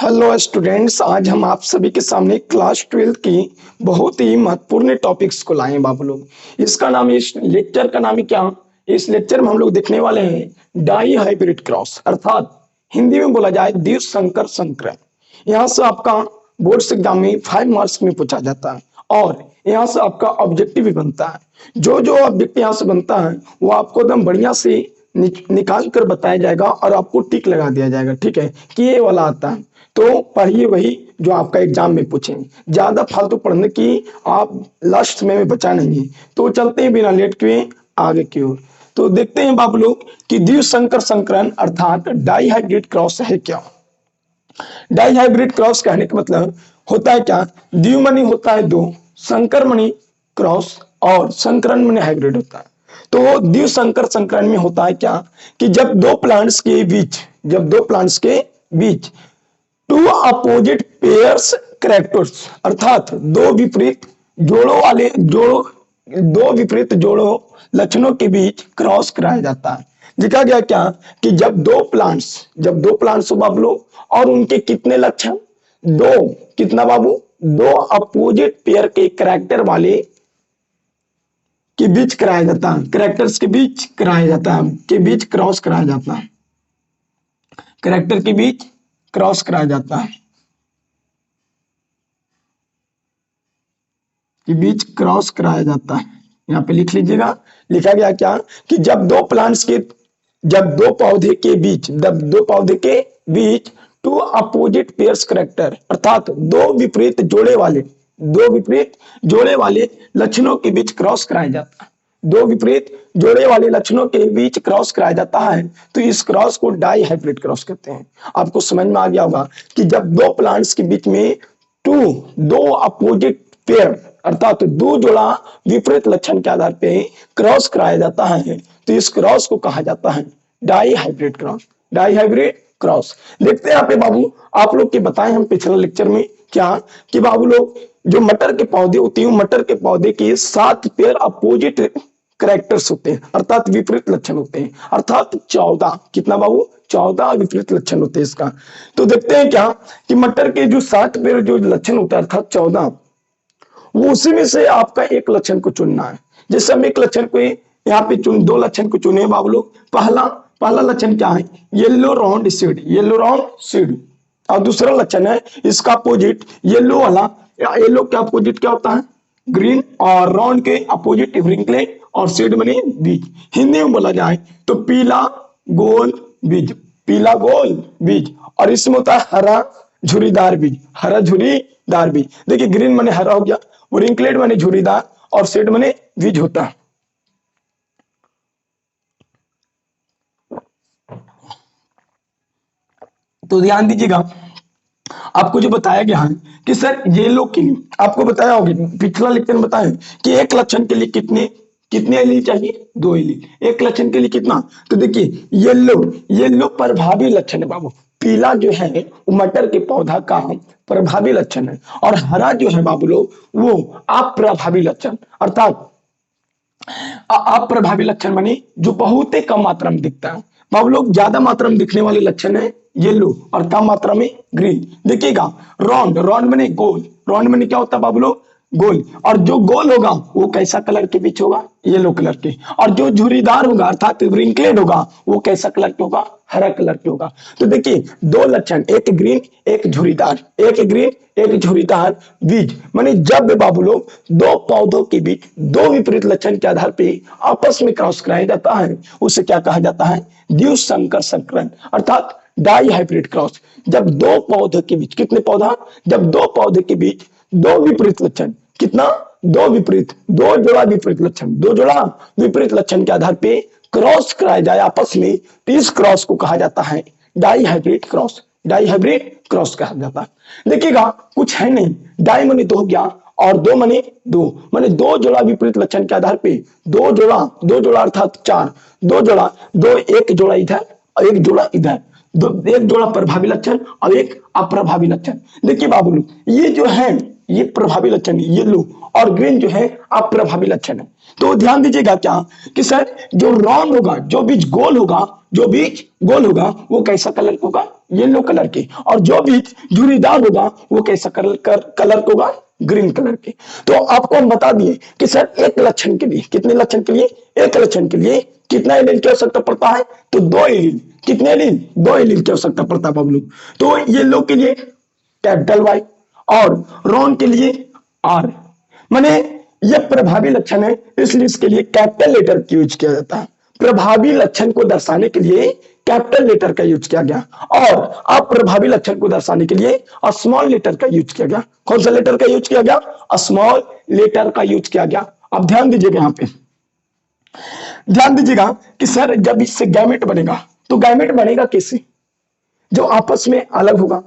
Hello students, आज हम आप सभी के सामने क्लास 12 की बहुत ही महत्वपूर्ण टॉपिक्स को लाए हैं बाबू लोग। इसका नाम, इस लेक्चर का नाम है क्या? इस लेक्चर में हम लोग देखने वाले हैं डाई हाइब्रिड क्रॉस, अर्थात हिंदी में बोला जाए द्विसंकर संकरण। यहाँ से आपका बोर्ड्स एग्जाम में 5 मार्क्स में पूछा जाता है और यहाँ से आपका ऑब्जेक्टिव भी बनता है। जो जो ऑब्जेक्टिव यहाँ से बनता है वो आपको एकदम बढ़िया से निकाल कर बताया जाएगा और आपको टिक लगा दिया जाएगा, ठीक है, कि ये वाला आता है। तो पढ़िए वही जो आपका एग्जाम में पूछे, ज्यादा फालतू पढ़ने की आप लास्ट समय में बचा नहीं है। तो चलते हैं बिना लेट किए आगे की ओर। तो देखते हैं बाबू लोग कि द्विसंकर संकरण अर्थात डाई हाइब्रिड क्रॉस है क्या। डाई हाइब्रिड क्रॉस कहने का मतलब होता है क्या? द्विव मनी होता है दो, संकर मनी क्रॉस और संकरण मनी हाइब्रिड होता है। तो द्विसंकर संकरण में होता है क्या कि जब दो प्लांट्स के बीच टू अपोजिट पेयर्स कैरेक्टर्स अर्थात दो विपरीत जोड़ों लक्षणों के बीच क्रॉस कराया जाता है। देखा गया क्या कि जब दो प्लांट्स हो बाबू और उनके कितने लक्षण? दो, कितना बाबू? दो अपोजिट पेयर के कैरेक्टर वाले के बीच कराया जाता है, कैरेक्टर्स के बीच कराया जाता है, के बीच क्रॉस कराया जाता है, कैरेक्टर के बीच क्रॉस कराया जाता है, के बीच क्रॉस कराया जाता है। यहाँ पे लिख लीजिएगा, लिखा गया क्या कि जब दो पौधे के बीच टू अपोजिट पेयर्स कैरेक्टर अर्थात दो विपरीत जोड़े वाले लक्षणों के बीच क्रॉस कराया जाता है, दो विपरीत जोड़े वाले लक्षणों के बीच क्रॉस कराया जाता है, तो इस क्रॉस को डाई हाइब्रिड क्रॉस कहते हैं। आपको समझ में आ गया होगा कि जब दो प्लांट्स के बीच में दो अपोजिट पेयर अर्थात दो जोड़ा विपरीत लक्षण के आधार पे क्रॉस कराया जाता है, तो इस क्रॉस को कहा जाता है dihybrid cross. Dihybrid cross देखते हैं यहाँ पे बाबू, आप लोग के बताए हम पिछले लेक्चर में क्या कि बाबू लोग जो मटर के पौधे होते हैं, मटर के पौधे के 7 पेयर अपोजिट कैरेक्टर्स होते हैं अर्थात विपरीत लक्षण होते हैं, अर्थात 14। कितना बाबू? 14 विपरीत लक्षण होते हैं इसका। तो देखते हैं क्या कि मटर के जो 7 पेयर जो लक्षण होता है अर्थात 14, वो उसी में से आपका एक लक्षण को चुनना है। जैसे हम एक लक्षण को यहाँ पे दो लक्षण को चुने बाबू लोग। पहला लक्षण क्या है? Yellow round seed. और दूसरा लक्षण है इसका अपोजिट येलो वाला। येलो का अपोजिट क्या होता है? ग्रीन, और राउंड के अपोजिट रिंकलेट और सीड बने बीज। हिंदी में बोला जाए तो पीला गोल बीज। और इसमें होता है हरा झुरीदार बीज। देखिए ग्रीन माने हरा हो गया, वो रिंकलेट माने झुरीदार और सीड माने बीज होता है। तो ध्यान दीजिएगा, आपको जो बताया गया है कि सर येलो के लिए आपको बताया होगा, पिछला लेक्चर में बताया कि एक लक्षण के लिए कितने एलील चाहिए? 2 एलील। एक लक्षण के लिए कितना? तो देखिए येलो प्रभावी लक्षण है बाबू। पीला जो है वो मटर के पौधा का प्रभावी लक्षण है, और हरा जो है बाबू लोग वो अप्रभावी लक्षण अर्थात अप्रभावी लक्षण माने जो बहुत ही कम मात्रा में दिखता है। बाबू लोग ज्यादा मात्रा में दिखने वाले लक्षण है येलो और कम मात्रा में ग्रीन। देखिएगा राउंड माने गोल, राउंड माने क्या होता है बाबू लोग? गोल। और जो गोल होगा वो कैसा कलर के बीच होगा? येलो कलर के। और जो झुरीदार होगा अर्थात रिंकलेड होगा वो कैसा कलर के होगा? हरा कलर के होगा। तो देखिए दो लक्षण, एक ग्रीन एक झुरीदार बीज, माने जब बाबू लोग दो पौधों के बीच दो विपरीत लक्षण के आधार पे आपस में क्रॉस कराया जाता है, उसे क्या कहा जाता है? द्विसंकर संकरण अर्थात डाई हाइब्रिड क्रॉस। जब दो पौधे के बीच जब दो पौधे के बीच दो विपरीत लक्षण, कितना? दो जोड़ा विपरीत लक्षण के आधार पे क्रॉस कराया जाए आपस में, तो इस क्रॉस को कहा जाता है डाई हाइब्रिड क्रॉस कहा जाता है। देखिएगा कुछ है नहीं, डाई मनी 2 हो गया और 2 मनी 2, माने दो जोड़ा विपरीत लक्षण के आधार पे दो जोड़ा अर्थात 4, एक जोड़ा इधर और एक जोड़ा इधर, एक जोड़ा प्रभावी लक्षण और एक अप्रभावी लक्षण। देखिए बाबू लोग ये जो है ये प्रभावी लक्षण है येलो, और ग्रीन जो है अप्रभावी लक्षण है। तो ध्यान दीजिएगा क्या कि सर जो राउंड होगा, जो बीज गोल होगा वो कैसा कलर होगा? येलो कलर के, और जो बीज झुर्रीदार होगा वो कैसा कलर का होगा, ग्रीन कलर के। तो आपको हम बता दिए कि सर एक लक्षण के लिए, कितने लक्षण के लिए, एक लक्षण के लिए कितना एलील की आवश्यकता पड़ता है, तो 2 एलील। कितने एलील, 2 एलील की आवश्यकता पड़ता है बाबू। तो येलो के लिए कैपिटल वाई और रॉन के लिए आर। माने यह प्रभावी लक्षण है, इसलिए इसके लिए कैपिटल लेटर का यूज किया जाता है। प्रभावी लक्षण को दर्शाने के लिए कैपिटल लेटर का यूज किया गया, और अप्रभावी लक्षण को दर्शाने के लिए स्मॉल लेटर का यूज किया गया। कौन सा लेटर का यूज किया गया, स्मॉल लेटर का यूज किया गया। अब ध्यान दीजिएगा, यहां पे ध्यान दीजिएगा कि सर जब इससे गैमेट बनेगा, तो गैमेट बनेगा कैसे, जो आपस में अलग होगा।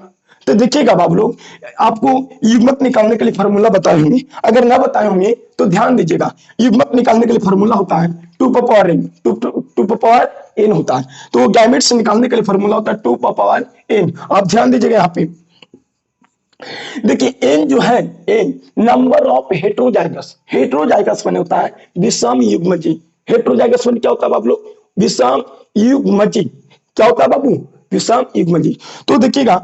तो देखिएगा बाबू लोग, आपको युग्मक निकालने के लिए फार्मूला बताए होंगे, अगर ना बताए होंगे तो ध्यान दीजिएगा। युग्मक निकालने के लिए फार्मूला होता है 2 पावर n, 2 पावर n होता है। तो गैमेट से निकालने के लिए फार्मूला होता है 2 पावर n। आप ध्यान दीजिएगा यहाँ पे, देखिए n जो है, n number of heterozygous, heterozygous बने होता है विषम युग्मजी। हेट्रोजाइगस बने क्या होता है बाबू लोग, विषम युग्मजी। क्या होता है बाबू, विषम युग्मजी। तो देखिएगा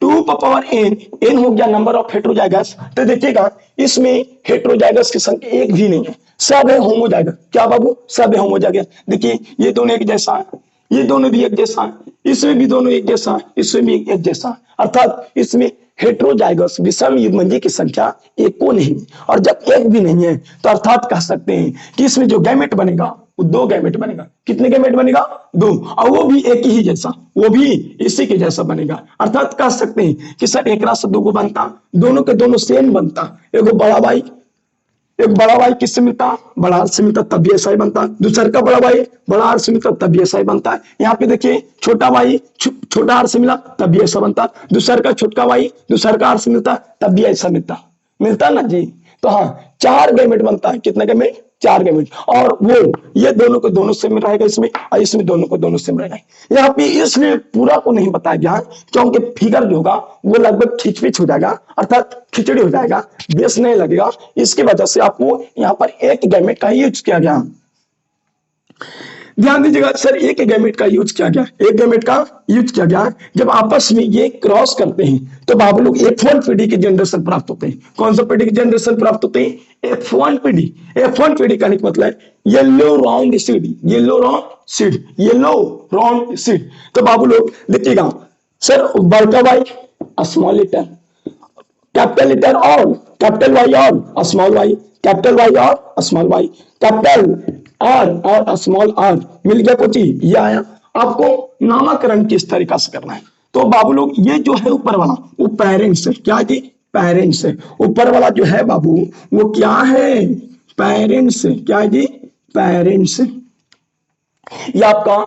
2 पावर n, n हो गया नंबर ऑफ हेट्रोजाइगस। तो देखिएगा इसमें हेट्रोजाइगस की संख्या एक भी नहीं है, सब है होमोजाइगस। क्या बाबू, सब है होमोजाइगस। देखिए ये दोनों एक जैसा है, ये दोनों भी एक जैसा है, इसमें भी दोनों एक जैसा है, इसमें भी एक जैसा है। अर्थात इसमें हेट्रोजाइगस विषम युग्मजी की संख्या एक को नहीं, और जब एक भी नहीं है तो अर्थात कह सकते हैं कि इसमें जो गैमेट बनेगा वो 2 गैमेट बनेगा। कितने गैमेट बनेगा, 2, और वो भी एक ही जैसा, वो भी इसी के जैसा बनेगा। अर्थात कह सकते हैं कि सर एक रात से 2 को बनता, दोनों के दोनों सेम बनता। एगो बड़ा भाई, एक बड़ा भाई किससे मिलता, बड़ा आर से मिलता, तब भी ऐसा ही बनता। दूसरा का बड़ा भाई बड़ा आर से मिलता, तब भी ऐसा ही बनता है। यहाँ पे देखिए छोटा भाई छोटा आर से मिला, तब भी ऐसा बनता। दूसरा का छोटका भाई दूसरा का आर से मिलता, तब भी ऐसा मिलता ना जी। तो हाँ 4 गैमेट बनता है। कितने गैमेट, 4 गैमेट। और वो ये दोनों को दोनों सेम रहेगा इसमें, और इसमें दोनों को दोनों सेम रहेगा। यहाँ पे इसलिए पूरा को नहीं बताया गया क्योंकि फिगर जो होगा वो लगभग खिचपिच हो जाएगा, अर्थात खिचड़ी हो जाएगा, बेस नहीं लगेगा। इसकी वजह से आपको यहाँ पर एक गैमेट का यूज किया गया। ध्यान दीजिएगा सर, एक गैमेट का यूज किया गया, एक गैमेट का यूज किया गया। जब आपस में ये क्रॉस करते हैं तो बाबू लोग F1 पीढ़ी की जनरेशन प्राप्त होते हैं। कौन सा पीढ़ी की जनरेशन प्राप्त होते हैं, F1 पीढ़ी। F1 पीढ़ी का मतलब yellow round seed, yellow round seed, yellow round seed. तो बाबू लोग देखिएगा सर, बड़का Y small letter, capital letter और कैपिटल वाई और स्मॉल वाई, कैपिटल वाई और स्मॉल वाई, कैपिटल आर और स्मॉल आर, मिल गया कोची, ये आया। आपको नामकरण किस तरीका से करना है, तो बाबू लोग ये जो है ऊपर वाला वो पेरेंट्स है। क्या है, पेरेंट्स है। ऊपर वाला जो है बाबू वो क्या है, पेरेंट्स है। क्या है जी, पेरेंट्स। ये आपका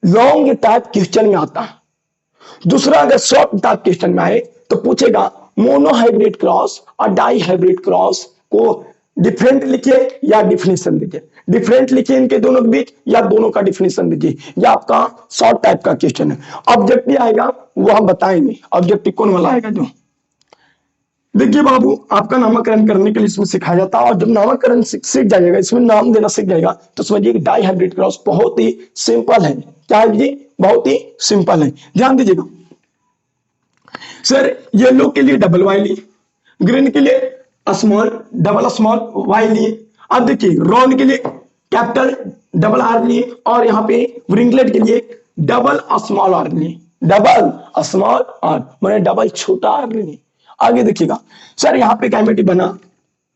लॉन्ग टाइप क्वेश्चन में आता है। दूसरा अगर शॉर्ट टाइप क्वेश्चन में आए तो पूछेगा मोनोहाइब्रिड क्रॉस और डाई हाइब्रिड क्रॉस को डिफरेंट लिखिए या डिफिनेशन दीजिए। डिफरेंट लिखिए इनके दोनों के बीच, या दोनों का डिफिनेशन दीजिए। यह आपका शॉर्ट टाइप का क्वेश्चन है। ऑब्जेक्टिव आएगा वो हम बताएंगे, ऑब्जेक्टिव कौन वाला आएगा जो। देखिए बाबू, आपका नामकरण करने के लिए इसमें सिखाया जाता है, और जब नामकरण सीख जाइएगा, इसमें नाम देना सीख जाएगा, तो समझिए कि डाई हाइब्रिड क्रॉस बहुत ही सिंपल है। क्या है जी, बहुत ही सिंपल है। ध्यान दीजिएगा सर, येलो के लिए डबल वाई लिए, ग्रीन के लिए स्मॉल डबल स्मॉल वाई लिए। अब देखिए रॉन के लिए कैपिटल डबल आर लिए, और यहाँ पे रिंगलेट के लिए डबल स्मॉल आर लिए, डबल स्मॉल आर मैंने डबल छोटा आर लिए। आगे देखिएगा सर, यहाँ पे गैमेट बना,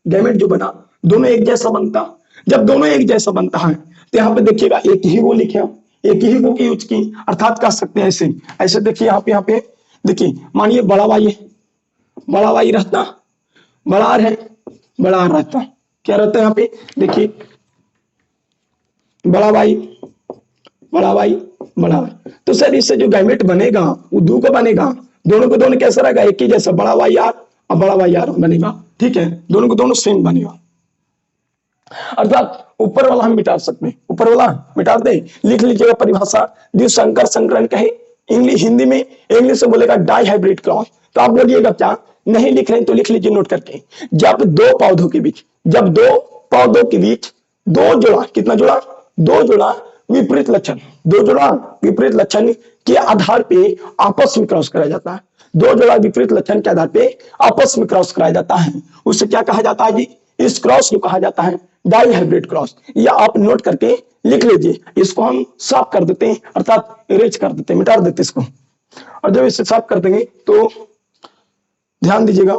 गैमेट जो बना दोनों एक जैसा बनता। जब दोनों एक जैसा बनता है तो यहाँ पे देखिएगा एक ही वो लिखे, एक ही वो की यूज की। अर्थात कह सकते हैं ऐसे ऐसे। देखिए यहाँ पे देखिए, मानिए बड़ा वाई है, बड़ा वाई रहता, बड़ा आर है, बड़ा आर रहता। क्या रहता है यहाँ पे, देखिए बड़ा वाई, बड़ा वाई, बड़ा वाई। तो सर इससे जो गैमेट बनेगा वो 2 का बनेगा। दोनों को दोनों कैसा रहेगा, एक ही जैसा, बड़ा वाई आर और बड़ा वाई आर बनेगा। ठीक है, दोनों को दोनों सेम बनेगा। अर्थात ऊपर वाला हम मिटा सकते हैं, ऊपर वाला मिटा दे। लिख लीजिएगा परिभाषा, शंकर संकरण कहे इंग्लिश, हिंदी में इंग्लिश से बोलेगा डाई हाइब्रिड क्रॉस। तो आप बोलिएगा क्या, नहीं लिख रहे हैं तो लिख लीजिए नोट करके। जब 2 पौधों के बीच, जब 2 पौधों के बीच 2 जोड़ा, कितना जोड़ा, 2 जोड़ा विपरीत लक्षण, दो जोड़ा विपरीत लक्षण के आधार पे आपस में क्रॉस कराया जाता है। दो जोड़ा विपरीत लक्षण के आधार पे आपस में क्रॉस कराया जाता है, उसे क्या कहा जाता है जी? इस क्रॉस को कहा जाता है डाई हाइब्रिड क्रॉस। या आप नोट करके लिख लीजिए, इसको हम साफ कर देते हैं, अर्थात इरेज कर देते हैं, मिटा देते हैं इसको। और जब इसे साफ कर देंगे तो ध्यान दीजिएगा,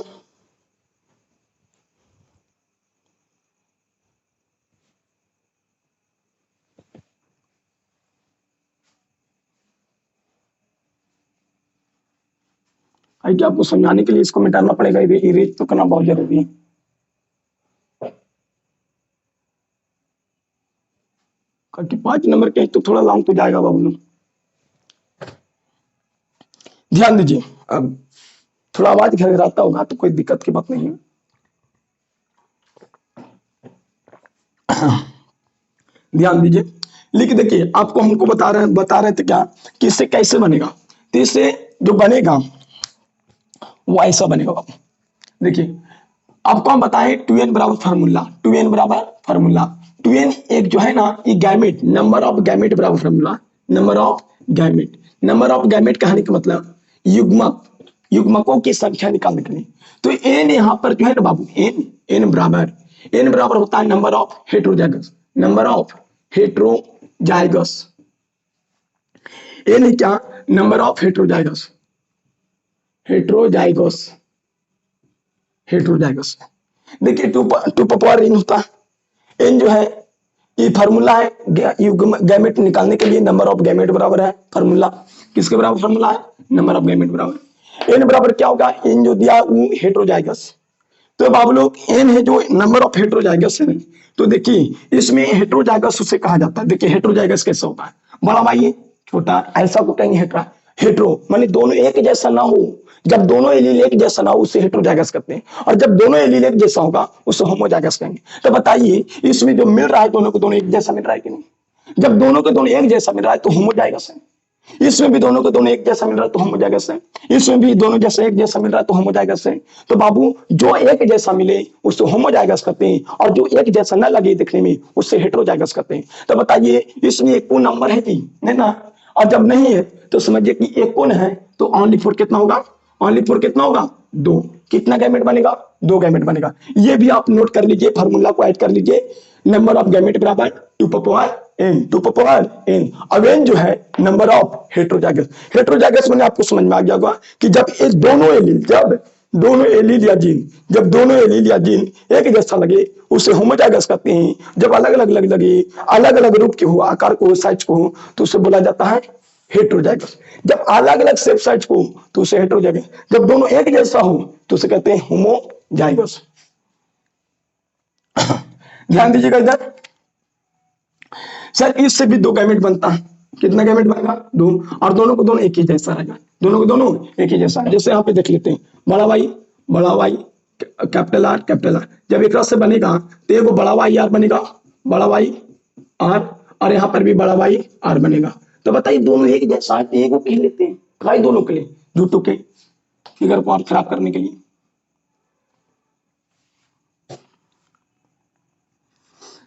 कि आपको समझाने के लिए इसको मिटाना पड़ेगा, इरेज तो करना बहुत जरूरी है। क्योंकि 5 नंबर के तो थोड़ा लॉन्ग तो जाएगा बाबू। ध्यान दीजिए, अब थोड़ा आवाज घरघराता होगा तो कोई दिक्कत की बात नहीं है। ध्यान दीजिए, लिख देखिए, आपको हमको बता रहे थे क्या कि इससे कैसे बनेगा। तो इससे जो बनेगा वो ऐसा बनेगा बाबू। देखिए, आपको हम बताएं 2n बराबर फार्मूला, 2n बराबर फार्मूला, 2n एक जो है ना ये गैमेट, नंबर ऑफ गैमेट बराबर formula, number of gamete. Number of gamete कहने का मतलब युग्मक, युग्मकों की संख्या निकालने के लिए। तो n यहाँ पर जो है ना बाबू, n बराबर होता है number of heterozygous, number of heterozygous. n क्या? Number of heterozygous, heterozygous, heterozygous. देखिए टू पावर n होता है, n जो है ये फार्मूला है गैमेट निकालने के लिए, नंबर ऑफ गैमेट बराबर है फार्मूला, किसके बराबर फार्मूला है? नंबर ऑफ गैमेट बराबर। n बराबर क्या होगा? n जो दिया वो हेट्रोजाइगस। तो बाबू लोग n है जो नंबर ऑफ हेट्रोजाइगस है, तो देखिए इसमें हेट्रोजाइगस उसे कहा जाता है। देखिए हेट्रोजाइगस कैसे होता है, बड़ा भाई छोटा, ऐसा को कहेंगे हेट्रो माने दोनों एक जैसा ना हो। जब दोनों एलील एक जैसा ना हो उसे हेट्रोजाइगस कहते हैं, और जब दोनों एलील एक जैसा होगा उसे होमोजाइगस कहेंगे। तो बताइए इसमें जो मिल रहा है दोनों को दोनों एक जैसा मिल रहा है कि नहीं? जब दोनों को दोनों एक जैसा मिल रहा है तो होमोजाइगस है। इसमें भी दोनों को दोनों एक जैसा मिल रहा है तो होमोजाइगस है, इसमें भी दोनों जैसा एक जैसा मिल रहा है तो होमोजाइगस है। तो बाबू जो एक जैसा मिले उससे होमोजाइगस कहते हैं, और जो एक जैसा न लगे दिखने में उससे हेट्रोजाइगस कहते हैं। तो बताइए इसमें एक पूर्ण नंबर है जी, नहीं ना? और जब नहीं है तो समझिए कि एक पूर्ण है, तो ओनली फोर कितना होगा? ओनली फोर कितना होगा? 2। कितना गैमेट बनेगा? 2 गैमेट बनेगा। ये भी आप नोट कर लीजिए, फार्मूला को ऐड कर लीजिए, नंबर ऑफ गैमेट बराबर 2 पावर n, 2 पावर n। अब n जो है नंबर ऑफ हेट्रोजाइगस। हेट्रोजाइगस मैंने आपको समझ में आ गया होगा कि जब ये दोनों एलील, जब दोनों एलील या जीन, जब दोनों एलील या जीन एक जैसा लगे उसे होमोजाइगस कहते हैं। जब अलग अलग लगे, अलग अलग रूप के हो, आकार को हो, साइज को हो, तो उसे बोला जाता है हेट्रोजाइगस। जब अलग अलग शेप साइज को तो उसे हेट्रोजाइगस, जब दोनों एक जैसा हो तो उसे कहते हैं होमोजाइगस। ध्यान दीजिएगा इधर, सर इससे भी 2 गैमेट बनता है। कितना गैमेट बनेगा? 2, और दोनों को दोनों एक ही जैसा रहेगा, दोनों को दोनों एक ही जैसा। जैसे यहाँ पे देख लेते हैं, बड़ा Y capital R capital R, जब एक से बनेगा तो एक बड़ा वाई आर बनेगा, बड़ा वाई आर, और यहाँ पर भी बड़ा वाई आर बनेगा। तो बताइए दोनों एक जैसा है, एक को कह लेते हैं भाई दोनों के लिए, झूठों के फिगर को और खराब करने के लिए।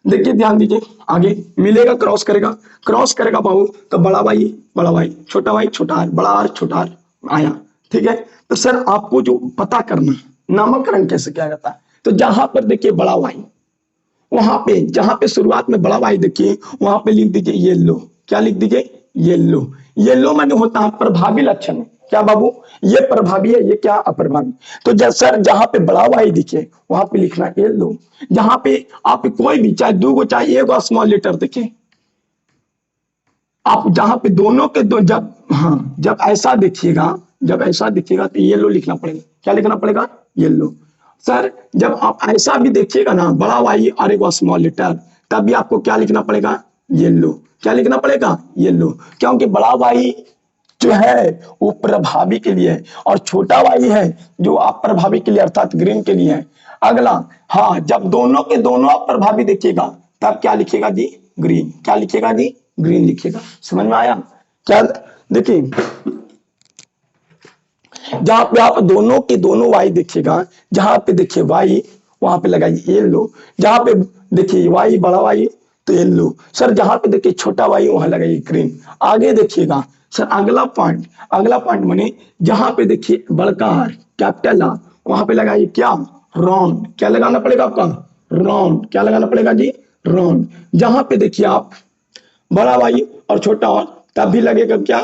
देखिए ध्यान दीजिए, आगे मिलेगा क्रॉस करेगा बाबू, तो बड़ा वाई छोटा आर, बड़ा आर छोटा आर आया। ठीक है, तो सर आपको जो पता करना नामकरण कैसे किया जाता है, तो जहां पर देखिए बड़ा वाई, वहां पे जहां पे शुरुआत में बड़ा वाई देखिए वहां पे लिख दीजिए येलो। क्या लिख दीजिए? येलो। येलो माने होता है प्रभावी लक्षण। क्या बाबू? ये प्रभावी है, ये क्या अप्रभावी। तो सर जहां पे बड़ा वाई दिखे वहां पे लिखना येलो। जहां पे आप कोई भी चाहे 2 चाहे 1 स्मॉल लेटर दिखे, आप जहां पे दोनों के दो, जब हाँ जब ऐसा दिखिएगा तो येलो लिखना पड़ेगा। क्या लिखना पड़ेगा? येलो। सर जब आप ऐसा भी देखिएगा ना, बड़ा वाई और 1 स्मॉल लेटर, तब भी आपको क्या लिखना पड़ेगा? येलो। क्या लिखना पड़ेगा? येलो। क्योंकि बड़ा वाई जो है वो प्रभावी के लिए है, और छोटा वाई है जो अप्रभावी के लिए अर्थात ग्रीन के लिए है। अगला, हाँ जब दोनों के दोनों अप्रभावी देखिएगा तब क्या लिखेगा जी? ग्रीन। क्या लिखेगा जी? ग्रीन लिखेगा। समझ में आया? क्या? देखिए जहां पे आप दोनों के दोनों वाई देखिएगा, जहां पे देखिए वाई वहां पे लगाइए येलो, जहां पे देखिए वाई बड़ा वाई तो येलो। सर जहां पे देखिए छोटा वाई वहां लगाइए ग्रीन। आगे देखिएगा सर अगला पॉइंट माने जहां पे देखिए बड़का आर कैपिटल आर वहां पे लगाइए क्या, राउंड। क्या लगाना पड़ेगा आपका, राउंड। क्या लगाना पड़ेगा जी, राउंड। जहां पे देखिए आप बड़ा वाई और छोटा और तब भी लगेगा क्या,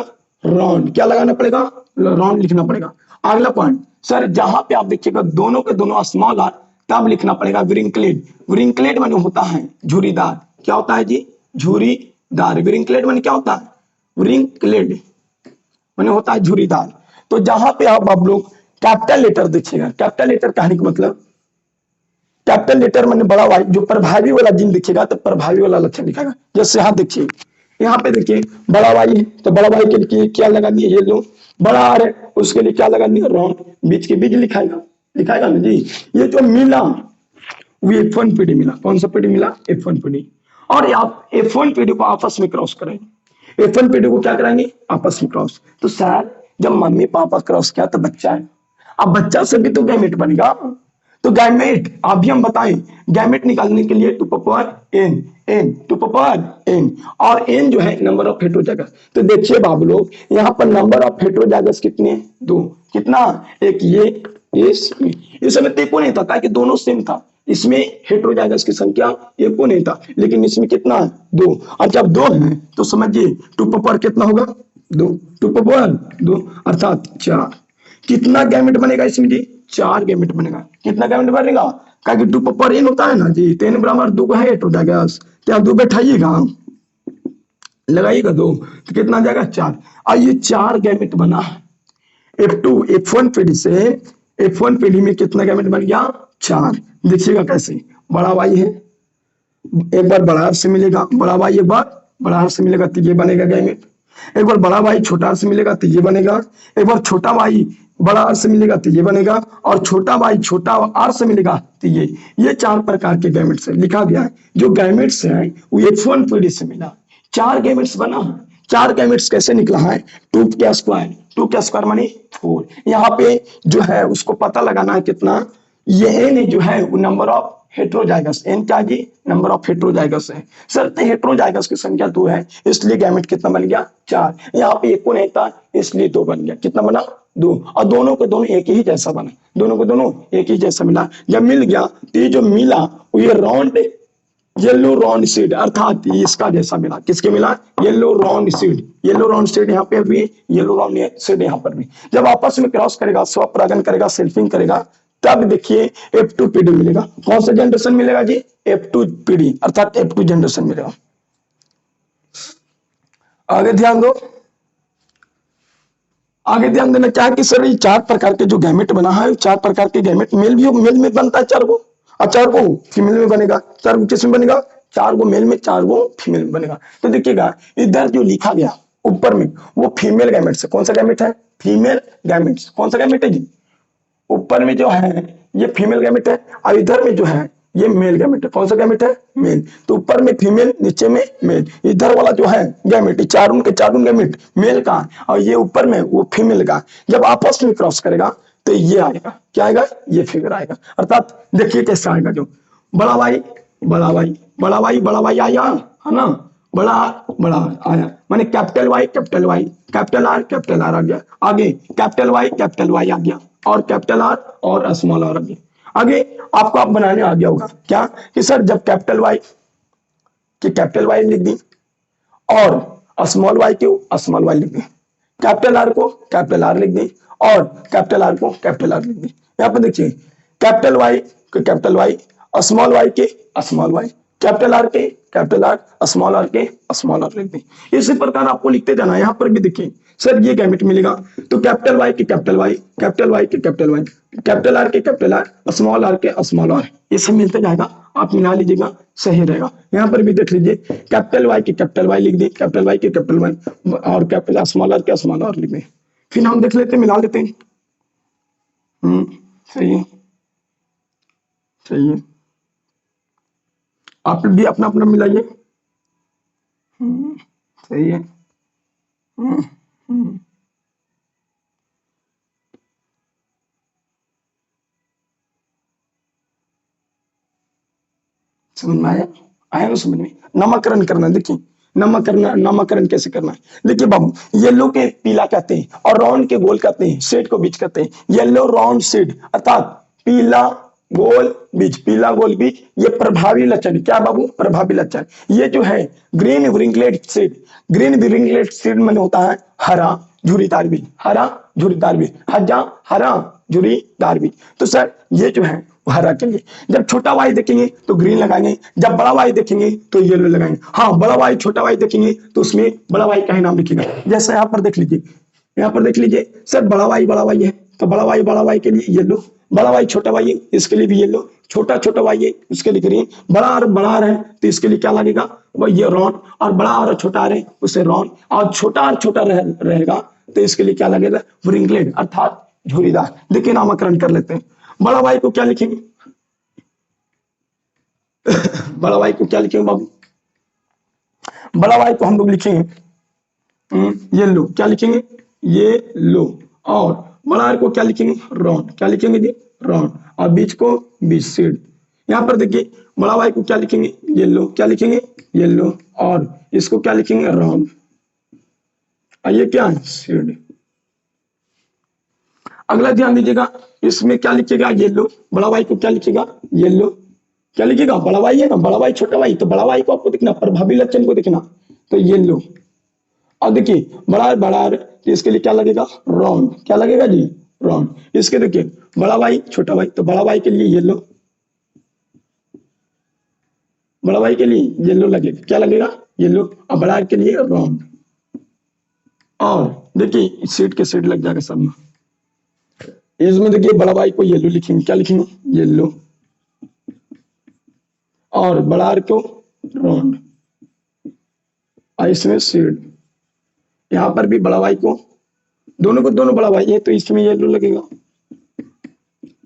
राउंड। क्या लगाना पड़ेगा, राउंड लिखना पड़ेगा। अगला पॉइंट सर जहां पे आप देखिएगा दोनों के दोनों स्मॉल आर तब लिखना पड़ेगा विरिंकलेट। विरिंकलेट माने होता है झुरीदार। क्या होता है जी, झुरीदार। विरिंकलेट माने क्या होता है, विरिंकलेट माने होता है झुरीदार। तो जहां पे आप लोग कैपिटल लेटर देखिएगा, कैपिटल लेटर कहने का मतलब कैपिटल लेटर मैंने बड़ा वाई जो प्रभावी वाला जिन दिखेगा तो प्रभावी वाला लक्षण दिखाएगा। जैसे यहाँ देखिए, यहाँ पे देखिए बड़ा वाई है तो बड़ा वाई के लिए क्या लगा दिए, ये लो। बड़ा आर है उसके लिए क्या लगा दिया, राउंड। बीच के बीच लिखाएगा, लिखाएगा ना जी। ये जो मिला वो F1 पीडी मिला। कौन सा पीडी मिला, F1 पीडी। और आप F1 पीडी को आपस में क्रॉस करेंगे। F1 पीडी को क्या कराएंगे, आपस में क्रॉस। तो सर जब मम्मी पापा क्रॉस किया तो बच्चा है, अब बच्चा से भी तो गैमेट बनेगा। तो गैमेट अभी हम बताएं, गैमेट निकालने के लिए two power N, N two power N. और एन जो है नंबर ऑफ हेटेरोजाइगस। तो देखिए बाबू लोग यहाँ पर नंबर ऑफ हेटेरोजाइगस कितने हैं, दो। कितना, एक ये इसमें। इस समय तो एको नहीं था कि दोनों सेम था। इसमें हेटेरोजाइगस की संख्या एको नहीं था, लेकिन इसमें कितना है, दो। और जब दो है तो समझिए टू पावर कितना होगा, दो। टू पावर दो अर्थात चार। कितना गैमेट बनेगा इसमें जी, चार गैमेट बनेगा। कितना गैमेट बनेगा, क्योंकि टू पावर एन होता है ना जी, तो एन बराबर दो है हेटेरोजाइगस। तो आप दो बैठाइएगा, लगाइएगा दो, तो कितना आ जाएगा, चार। और ये चार गैमेट बना। F1 पीढ़ी से F1 पीढ़ी में कितना गैमेट बन गया, चार। देखिएगा कैसे, बड़ा वाई है एक बार बड़ा आर से मिलेगा, बड़ा वाई एक बार बड़ा आर से मिलेगा तो ये बनेगा गैमेट। एक बार बड़ा वाई छोटा आर से मिलेगा तो ये बनेगा। एक बार छोटा वाई बड़ा आर से मिलेगा तो ये बनेगा। और छोटा वाई छोटा आर से मिलेगा तो ये चार प्रकार के गैमेट से लिखा गया है। जो गैमेट्स है वो F1 पीढ़ी से मिला, चार गैमेट्स बना। चार गैमेट्स कैसे निकला है, टू का स्क्वायर, टू का स्क्वायर मानी फोर। यहाँ पे जो है उसको पता लगाना है कितना, ये एन जो है वो नंबर ऑफ हेट्रोजाइगस। एन क्या जी, नंबर ऑफ हेट्रोजाइगस है। सर हेट्रोजाइगस की संख्या दो है इसलिए गैमेट कितना बन गया, चार। यहाँ पे एक को नहीं था इसलिए दो बन गया। कितना बना, दो। और दोनों को दोनों एक ही जैसा बना, दोनों को दोनों एक ही जैसा मिला। जब मिल गया तो ये जो मिला वो ये राउंड येलो राउंड सीड अर्थात इसका जैसा मिला। किसके मिला, yellow round seed. Yellow round seed यहाँ पे भी, येलो राउंड सीड यहाँ पर भी। जब आपस में क्रॉस करेगा, स्वपरागन करेगा, सेल्फिंग करेगा, तब देखिए F2 पीडी मिलेगा। कौन सा जनरेशन मिलेगा जी, F2 पीडी अर्थात F2 जनरेशन मिलेगा। आगे ध्यान दो, आगे ध्यान देना क्या है कि सर ये चार प्रकार के जो गैमेट बना है, चार प्रकार के गैमेट मेल भी मेल में बनता है चार को, और चार को फीमेल में बनेगा। चार को किस में बनेगा, चार को मेल में, चार को फीमेल में बनेगा। तो देखिएगा इधर जो लिखा गया ऊपर में वो फीमेल गैमेट से, कौन सा गैमेट है, फीमेल गैमेट। कौन सा गैमेट है जी, ऊपर में जो है ये फीमेल गैमेट है और इधर में जो है ये मेल गैमेट है। कौन सा गैमेट है, मेल। तो ऊपर में फीमेल नीचे में मेल। इधर वाला जो है गैमेट चारों के चारों गैमेट मेल का और ये ऊपर में वो फीमेल का। जब आपस में क्रॉस करेगा तो ये आएगा, क्या आएगा, ये फिगर आएगा। अर्थात देखिए कैसा आएगा, जो बड़ा वाई बड़ा वाई बड़ा वाई बड़ा वाई आया है ना, बड़ा बड़ा आया माने capital Y capital Y, capital R आ गया। आगे कैपिटल वाई आ गया और कैपिटल आर और स्मॉल आर आ गया। आगे आपको आप बनाने आ गया होगा क्या कि सर जब कैपिटल वाई की कैपिटल वाई लिख दी और स्मॉल वाई की स्मॉल वाई लिख दी, कैपिटल आर को कैपिटल आर लिख दी और कैपिटल आर को कैपिटल आर लिख दी। यहाँ पर देखिए कैपिटल वाई के कैपिटल वाई, स्मॉल वाई के स्मॉल वाई, कैपिटल आर के कैपिटल आर, स्मॉल आर के स्मॉल आर लिख दी। इसी प्रकार आपको लिखते जाना। यहाँ पर भी देखिए सर ये गैमेट मिलेगा तो कैपिटल वाई के कैपिटल वाई, कैपिटल वाई के कैपिटल वाई, कैपिटल आर के कैपिटल आर, स्मॉल आर के स्मॉल आर, इससे मिलते जाएगा। आप मिला लीजिएगा, सही रहेगा। यहाँ पर भी देख लीजिए कैपिटल वाई की कैपिटल वाई लिख दी, कैपिटल वाई की कैपिटल वाई और कैपिटल स्मॉल आर के स्मॉल आर लिख दी। फिर हम देख लेते मिला लेते हैं। सही है, सही है। आप भी अपना अपना मिलाइए। सही है। हम्म, हम्म। समझ में आया, आया ना समझ में? नामकरण करना, देखिए नामकरण कैसे करना है। देखिए बाबू, येलो के पीला कहते हैं और राउंड के गोल कहते हैं, सेट को बीज कहते हैं। येलो राउंड सीड अर्थात पीला गोल बीज, पीला गोल बीज, ये प्रभावी लक्षण। क्या बाबू? प्रभावी लक्षण। ये जो है ग्रीन विरिंगलेट सीड, ग्रीन विरिंगलेट सीड में होता है हरा झुरीदार बीज, हरा झुरीदार बीज, हरा झुरीदार बीज। तो सर ये जो है वो हरा के लिए। जब छोटा वाई देखेंगे तो ग्रीन लगाएंगे, जब बड़ा वाई देखेंगे तो येलो लगाएंगे। हाँ, बड़ा वाई छोटा वाई देखेंगे तो उसमें बड़ा वाई का ही नाम लिखेगा। जैसे यहाँ पर देख लीजिए, यहाँ पर देख लीजिए सर, बड़ा वाई है तो बड़ा वाई के लिए येलो, बड़ा वाई छोटा वाई है इसके लिए भी येलो, छोटा वाई है उसके लिए ग्रीन, बड़ा आर है तो इसके लिए क्या लगेगा? वो ये रॉन, और बड़ा और छोटा आर है उसे रॉन, और छोटा रहेगा तो इसके लिए क्या लगेगा? व्रिंगलेट अर्थात झुरीदार। देखिए नामकरण कर लेते हैं। बड़ा वाई को क्या लिखेंगे? बड़ा वाई को क्या लिखेंगे बाबू? बड़ा वाई को हम लोग लिखेंगे येलो, क्या लिखेंगे? ये लो। और बड़ा आर को क्या लिखेंगे? रॉन, क्या लिखेंगे जी? रॉन। और बीच को बीच सीड। यहाँ पर देखिए बड़ा वाई को क्या लिखेंगे? येलो, क्या लिखेंगे? येलो। और इसको क्या लिखेंगे? रॉन। और ये क्या है? सीड। अगला ध्यान दीजिएगा, इसमें क्या लिखेगा? येलो। बड़ा वाई को क्या लिखेगा? येलो, क्या लिखेगा? बड़ा वाई है ना, बड़ा वाई छोटा वाई, तो बड़ा वाई को आपको दिखना, प्रभावी लक्षण को दिखना, तो येलो। और देखिए बड़ा तो इसके लिए क्या लगेगा? राउंड, क्या लगेगा जी? राउंड। इसके देखिए बड़ा वाई छोटा वाई, तो बड़ा वाई के लिए येलो, बड़ा वाई के लिए येलो लगेगा, क्या लगेगा? येलो। और बड़ा के लिए राउंड। और देखिए सीट के सीट लग जाएगा सब में। इसमें देखिए बड़ा वाई को येलो लिखेंगे, क्या लिखेंगे? येलो। और बड़ा आर को राउंड, और इसमें सीड। यहां पर भी बड़ा वाई को, दोनों बड़ा वाई है तो इसमें येलो लगेगा,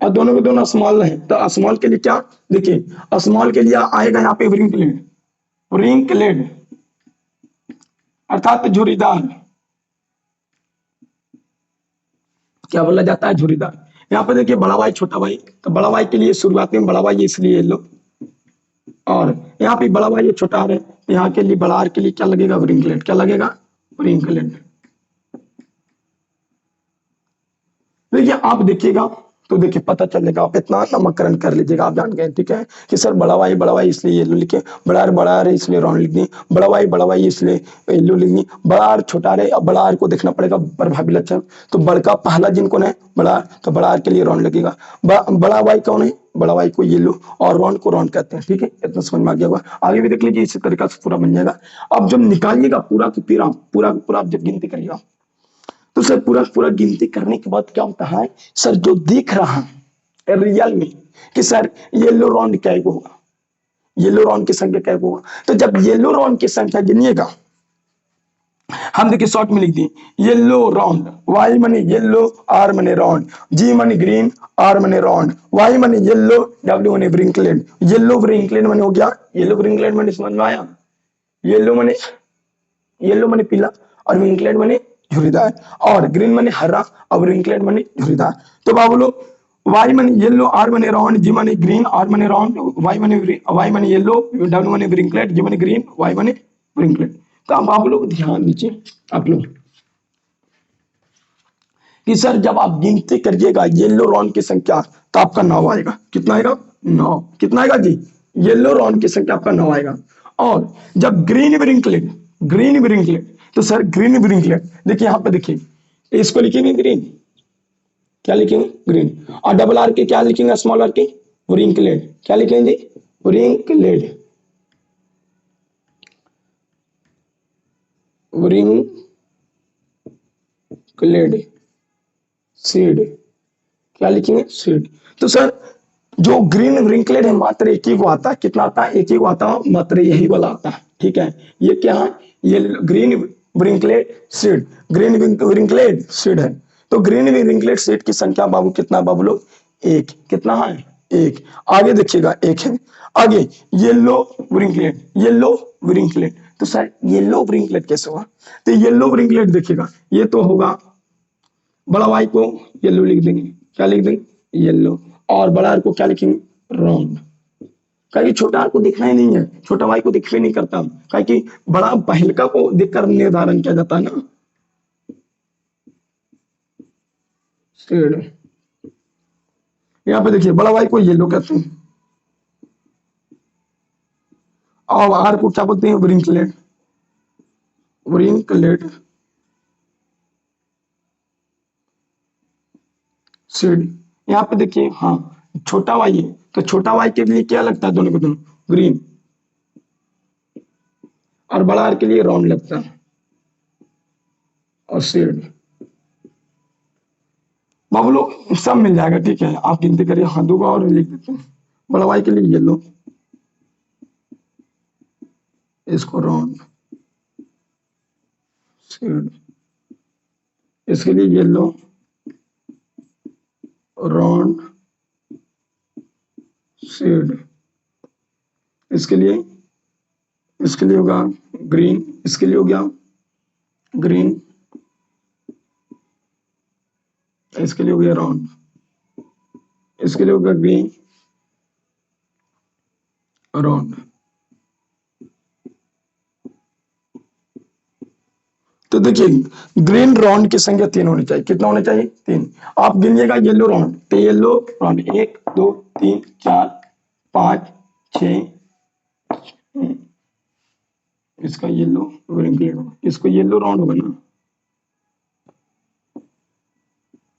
और दोनों को दोनों स्मॉल है तो स्मॉल के लिए क्या? देखिए स्मॉल के लिए आएगा यहाँ पे व्रिंकलेट अर्थात झुरीदार, क्या बोला जाता है? झुरीदार। यहाँ पे देखिए बड़ा वाई छोटा वाई, तो बड़ा वाई के लिए शुरुआत में बड़ा वाई है इसलिए येलो, और यहाँ पे बड़ा वाई छोटा आर है तो यहाँ के लिए बड़ा आर के लिए क्या लगेगा? व्रिंकलेट, क्या लगेगा? व्रिंकलेट। देखिए आप देखिएगा तो देखिए पता चलेगा, आप इतना नामकरण कर लीजिएगा, आप जान गए ठीक है कि सर बड़ा वाई इसलिए येलो लिखे, बड़ा आर इसलिए राउंड लिख दी, बड़ा वाई इसलिए येलो लिख दी, बड़ा आर छोटा आर है, अब बड़ा आर को देखना पड़ेगा प्रभावी लक्षण, तो बड़का पहला जिन कौन है? बड़ा आर, तो बड़ा आर के लिए राउंड लगेगा। बड़ा वाई कौन है? बड़ा वाई को येलो, और राउंड को राउंड कहते हैं। ठीक है, इतना समझ में आ गया होगा। आगे भी देख लीजिए, इसी तरीका से पूरा बन जाएगा। अब जब निकालिएगा पूरा आप जब गिनती करिएगा तो सर पूरा गिनती करने के बाद क्या होता है सर, जो दिख रहा है रियल में कि सर येलो राउंड क्या होगा, येलो राउंड की संख्या क्या होगा, तो जब येलो राउंड की संख्या गिनिएगा, हम देखिए शॉर्ट में लिख दिए येलो राउंड, वाई मनी येलो, आर मनी राउंड, जी मनी ग्रीन, आर मनी राउंड, वाई मनी येलो, डब्ल्यू मनी व्रिंकलेट। येलो व्रिंकलेट मनी हो गया, येलो व्रिंकलेट मनी समझ में आया? येलो मनी पीला, और व्रिंकलेट मनी झुरीदार, और ग्रीन मनी हरा, और व्रिंकलेट मनी झुरीदार। तो बाबू लोग वाई मनी येलो, आर मनी राउंड, जी मनी ग्रीन, आर मनी राउंड, वाई मनी येलो, डब्ल्यू मनी व्रिंकलेट, जी मनी ग्रीन, वाई मनी व्रिंकलेट। तो अब आप लोग ध्यान दीजिए, आप लोग कि सर जब आप गिनती करिएगा येलो राउंड की संख्या तो आपका 9 आएगा। कितना आएगा? 9। कितना आएगा जी? येलो राउंड की संख्या आपका 9 आएगा। और जब ग्रीन ब्रिंकलेट, तो सर ग्रीन ब्रिंकलेट देखिए यहाँ पे देखिए, इसको लिखेंगे ग्रीन, क्या लिखेंगे? ग्रीन। और डबल आर के क्या लिखेंगे? स्मॉल आर के व्रिंकलेट, क्या लिखेंगे जी? व्रिंकलेट, सीड, क्या लिखेंगे? सीड। तो सर जो ग्रीन व्रिंकलेट है मात्र एक ही को आता है, कितना आता है? एक ही को आता है, मात्र यही वाला आता है। ठीक है, ये क्या है? ये ग्रीन व्रिंकलेट सीड, ग्रीन व्रिंकलेट सीड है। तो ग्रीन व्रिंकलेट सीड की संख्या बाबू कितना बाबू लोग? 1। कितना है? 1। आगे देखिएगा 1 है। आगे येलो व्रिंकलेट, तो सर येलो व्रिंकलेट कैसे हुआ? तो येलो व्रिंकलेट देखिएगा, ये तो होगा बड़ा वाई को येलो लिख देंगे, क्या लिख देंगे? येलो। और बड़ा आर को क्या लिखेंगे? राउंड, कहीं छोटा आर को देखना ही नहीं है, छोटा वाई को दिख भी नहीं करता, कहीं कि बड़ा पहलका को देखकर निर्धारण किया जाता है ना। शेड, यहाँ पे देखिए बड़ा वाई को येलो कहते हैं और आर को क्या बोलते हैं, व्रिंकलेट, व्रिंकलेट शेड। यहाँ पे देखिए हाँ छोटा वाई है, तो छोटा वाई के लिए क्या लगता है, दोनों को दोनों ग्रीन, और बड़ा आर के लिए राउंड लगता है और शेड। बाबू लोग सब मिल जाएगा, ठीक है, आप गिनती करिए, हाँ दो और लिख देते हैं। बड़ा वाई के लिए येलो, इसको राउंड शेड, इसके लिए येलो राउंड शेड, इसके लिए होगा ग्रीन, इसके लिए हो गया ग्रीन, इसके लिए हो गया राउंड, इसके लिए हो गया ग्रीन राउंड। तो देखिए ग्रीन राउंड की संख्या 3 होनी चाहिए, कितना होना चाहिए 3। आप गिनिएगा येलो राउंड, तो येलो राउंड 1 2 3 4 5 6, इसका येलो व्रिंकलेट, इसको येलो राउंड होगा ना,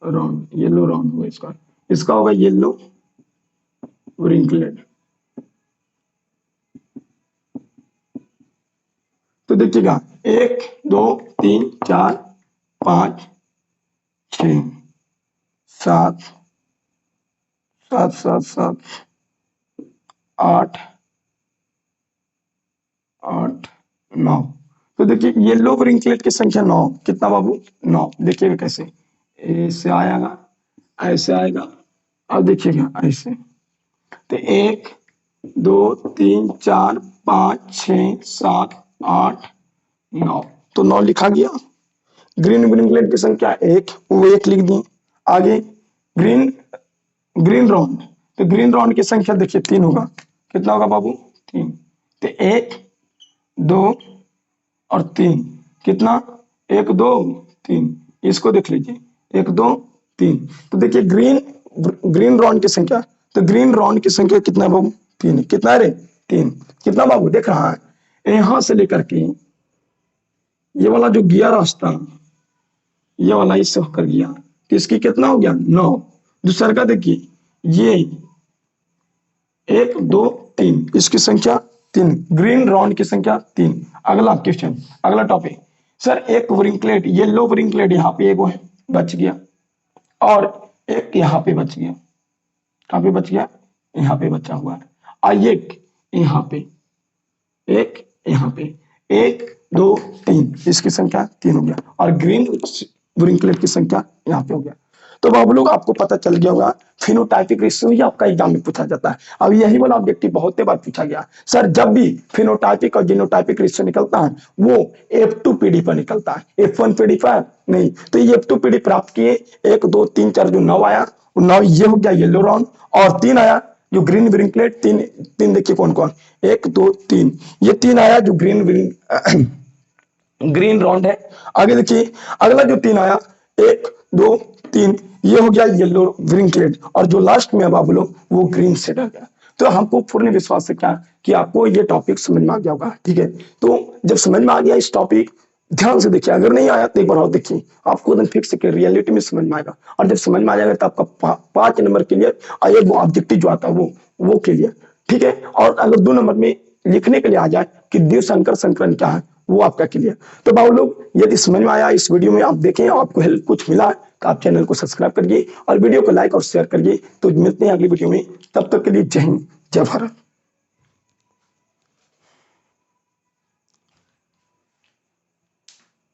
राउंड येलो राउंड होगा इसका, इसका होगा येलो व्रिंकलेट। तो देखिएगा 1 2 3 4 5 6 7 7 7 7 8 8 9। तो देखिए येलो व्रिंकलेट की संख्या 9, कितना बाबू 9। देखिएगा कैसे, ऐसे आएगा, ऐसे आएगा, अब देखिएगा ऐसे, तो 1 2 3 4 5 6 7 8 9, तो 9 लिखा गया। ग्रीन व्रिंकलेट की संख्या 1, वो 1 लिख दी। आगे ग्रीन ग्रीन राउंड, तो ग्रीन राउंड की संख्या देखिए 3 होगा, कितना होगा बाबू 3, तो 1 2 और 3, कितना 1 2 3, इसको देख लीजिए 1 2 3। तो देखिए ग्रीन राउंड की संख्या, तो ग्रीन राउंड की संख्या कितना बाबू 3, कितना रे 3, कितना बाबू देख रहा है, यहां से लेकर के ये वाला जो गया रास्ता, ये वाला इससे होकर गया, तो इसकी कितना हो गया 9। दूसरा का देखिए ये 1 2 3, इसकी संख्या 3, ग्रीन राउंड की संख्या 3। अगला क्वेश्चन, अगला टॉपिक, सर एक व्रिंकलेट येलो व्रिंकलेट यहाँ पे एक है बच गया, और एक यहाँ पे बच गया, कहाँ पे बच गया, यहाँ पे बचा हुआ है, और एक यहाँ पे, एक यहाँ पे, 1 2 3, इसकी संख्या 3 हो गया, और ग्रीन व्रिंकलेट की संख्या यहाँ पे हो गया। तो बाबू लोग आपको पता चल गया होगा फिनोटाइपिक रेशियो ही आपका एग्जाम में पूछा जाता है। अब यही वाला ऑब्जेक्टिव बहुत बार पूछा गया, सर जब भी फिनोटाइपिक और जीनोटाइपिक रेशियो निकलता है वो F2PD पर निकलता है, F1PD पर नहीं। तो ये F2PD प्राप्त किए, 1 2 3 4 जो 9 आया, 9 ये हो गया येलो राउंड, और 3 आया जो ग्रीन व्रिंकलेट, 3 देखिए कौन कौन, 1 2 3, ये 3 आया जो ग्रीन राउंड है। आगे देखिए अगला जो 3 आया, 1 2 3, ये हो गया येलो व्रिंकलेट, और जो लास्ट में बाबू लोग वो ग्रीन सेट आ गया। तो हमको पूर्ण विश्वास है क्या कि आपको ये टॉपिक समझ में आ गया होगा, ठीक है। तो जब समझ में आ गया इस टॉपिक, ध्यान से देखिए, अगर नहीं आया तो एक बार और देखिए, आपको एकदम फिक्स के रियलिटी में समझ में आएगा, और जब समझ में आ जाएगा तो आपका 5 नंबर क्लियर, और एक वो ऑब्जेक्टिव जो आता है वो क्लियर, ठीक है। और अगर 2 नंबर में लिखने के लिए आ जाए कि द्विसंकर संकरण क्या है, वो आपका क्लियर। तो बाबू लोग यदि समझ में आया इस वीडियो में, आप देखें आपको हेल्प कुछ मिला तो आप चैनल को सब्सक्राइब करिए और वीडियो को लाइक और शेयर करिए। तो मिलते हैं अगली वीडियो में, तब तक के लिए जय हिंद जय भारत।